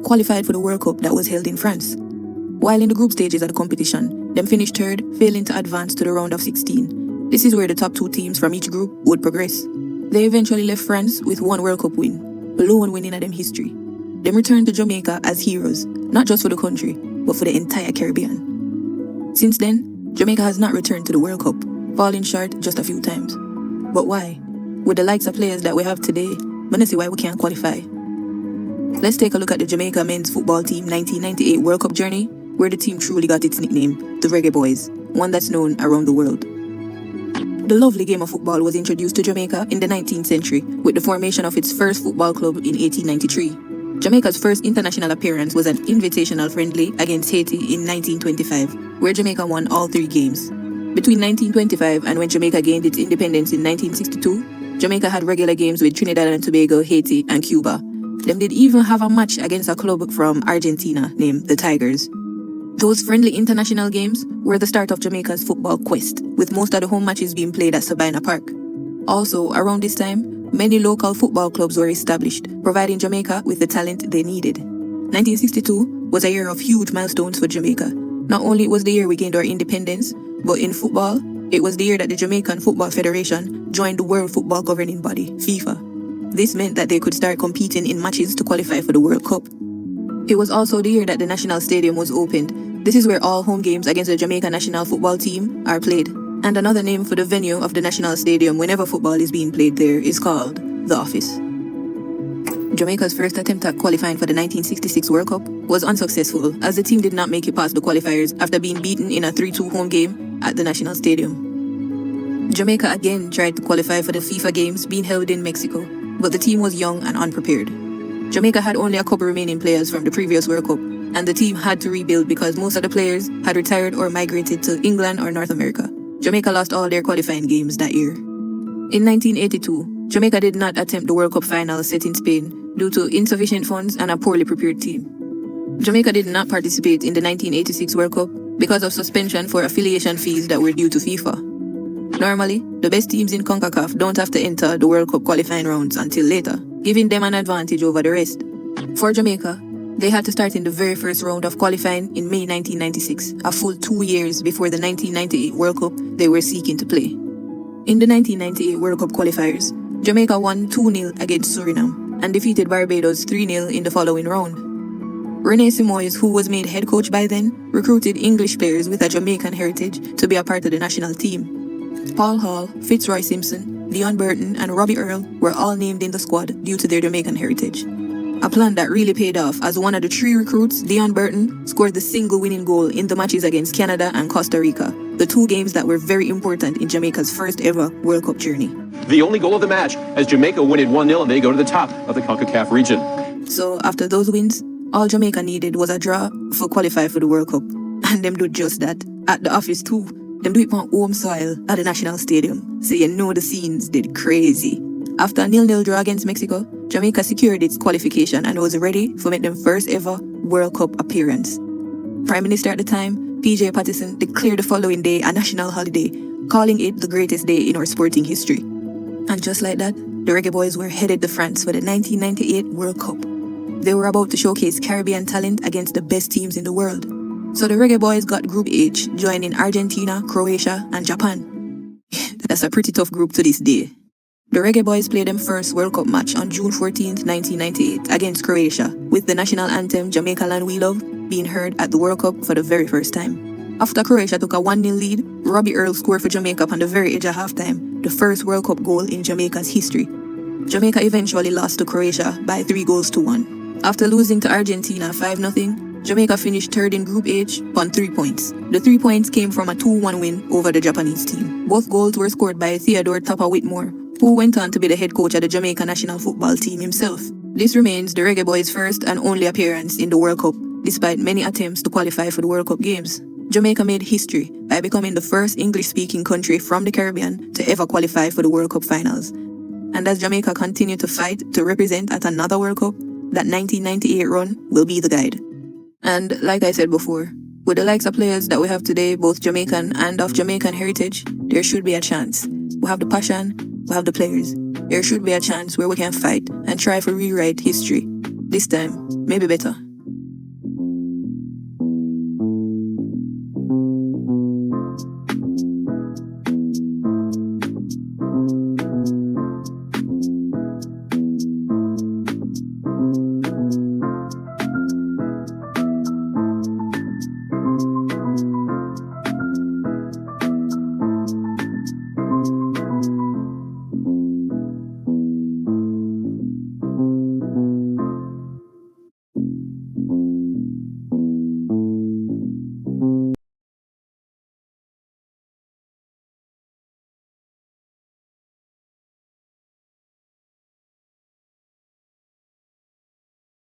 qualified for the World Cup that was held in France. While in the group stages of the competition, them finished third, failing to advance to the round of 16. This is where the top two teams from each group would progress. They eventually left France with one World Cup win, the lone win in them history. Them returned to Jamaica as heroes, not just for the country, but for the entire Caribbean. Since then, Jamaica has not returned to the World Cup, falling short just a few times. But why? With the likes of players that we have today, I don't see why we can't qualify. Let's take a look at the Jamaica men's football team 1998 World Cup journey, where the team truly got its nickname, the Reggaeboyz, one that's known around the world. The lovely game of football was introduced to Jamaica in the 19th century with the formation of its first football club in 1893. Jamaica's first international appearance was an invitational friendly against Haiti in 1925, where Jamaica won all 3 games. Between 1925 and when Jamaica gained its independence in 1962, Jamaica had regular games with Trinidad and Tobago, Haiti, and Cuba. Them did even have a match against a club from Argentina named the Tigers. Those friendly international games were the start of Jamaica's football quest, with most of the home matches being played at Sabina Park. Also, around this time, many local football clubs were established, providing Jamaica with the talent they needed. 1962 was a year of huge milestones for Jamaica. Not only was the year we gained our independence, but in football, it was the year that the Jamaican Football Federation joined the World Football Governing Body, FIFA. This meant that they could start competing in matches to qualify for the World Cup. It was also the year that the National Stadium was opened. This is where all home games against the Jamaica national football team are played. And another name for the venue of the National Stadium whenever football is being played there is called the Office. Jamaica's first attempt at qualifying for the 1966 World Cup was unsuccessful, as the team did not make it past the qualifiers after being beaten in a 3-2 home game at the National Stadium. Jamaica again tried to qualify for the FIFA Games being held in Mexico, but the team was young and unprepared. Jamaica had only a couple remaining players from the previous World Cup, and the team had to rebuild because most of the players had retired or migrated to England or North America. Jamaica lost all their qualifying games that year. In 1982, Jamaica did not attempt the World Cup final set in Spain due to insufficient funds and a poorly prepared team. Jamaica did not participate in the 1986 World Cup because of suspension for affiliation fees that were due to FIFA. Normally, the best teams in CONCACAF don't have to enter the World Cup qualifying rounds until later, giving them an advantage over the rest. For Jamaica, they had to start in the very first round of qualifying in May 1996, a full 2 years before the 1998 World Cup they were seeking to play. In the 1998 World Cup qualifiers, Jamaica won 2-0 against Suriname and defeated Barbados 3-0 in the following round. René Simoes, who was made head coach by then, recruited English players with a Jamaican heritage to be a part of the national team. Paul Hall, Fitzroy Simpson, Leon Burton, and Robbie Earl were all named in the squad due to their Jamaican heritage. A plan that really paid off, as one of the 3 recruits, Leon Burton, scored the single winning goal in the matches against Canada and Costa Rica, the 2 games that were very important in Jamaica's first ever World Cup journey. The only goal of the match, as Jamaica win it 1-0 and they go to the top of the CONCACAF region. So after those wins, all Jamaica needed was a draw for qualify for the World Cup. And them do just that. At the Office too. Them do it on home soil at the National Stadium. So you know the scenes did crazy. After a 0-0 draw against Mexico, Jamaica secured its qualification and was ready for their first ever World Cup appearance. Prime Minister at the time, PJ Patterson, declared the following day a national holiday, calling it the greatest day in our sporting history. And just like that, the Reggaeboyz were headed to France for the 1998 World Cup. They were about to showcase Caribbean talent against the best teams in the world. So the Reggaeboyz got Group H, joining Argentina, Croatia, and Japan. That's a pretty tough group to this day. The Reggaeboyz played their first World Cup match on June 14, 1998 against Croatia, with the national anthem Jamaica Land We Love being heard at the World Cup for the very first time. After Croatia took a 1-0 lead, Robbie Earl scored for Jamaica on the very edge of halftime, the first World Cup goal in Jamaica's history. Jamaica eventually lost to Croatia by 3-1. After losing to Argentina 5-0, Jamaica finished third in Group H on 3 points. The 3 points came from a 2-1 win over the Japanese team. Both goals were scored by Theodore Tapa Whitmore, who went on to be the head coach of the Jamaica national football team himself. This remains the Reggaeboyz' first and only appearance in the World Cup, despite many attempts to qualify for the World Cup games. Jamaica made history by becoming the first English-speaking country from the Caribbean to ever qualify for the World Cup finals. And as Jamaica continued to fight to represent at another World Cup, that 1998 run will be the guide. And like I said before, with the likes of players that we have today, both Jamaican and of Jamaican heritage, there should be a chance. We have the passion, we have the players. There should be a chance where we can fight and try to rewrite history. This time, maybe better.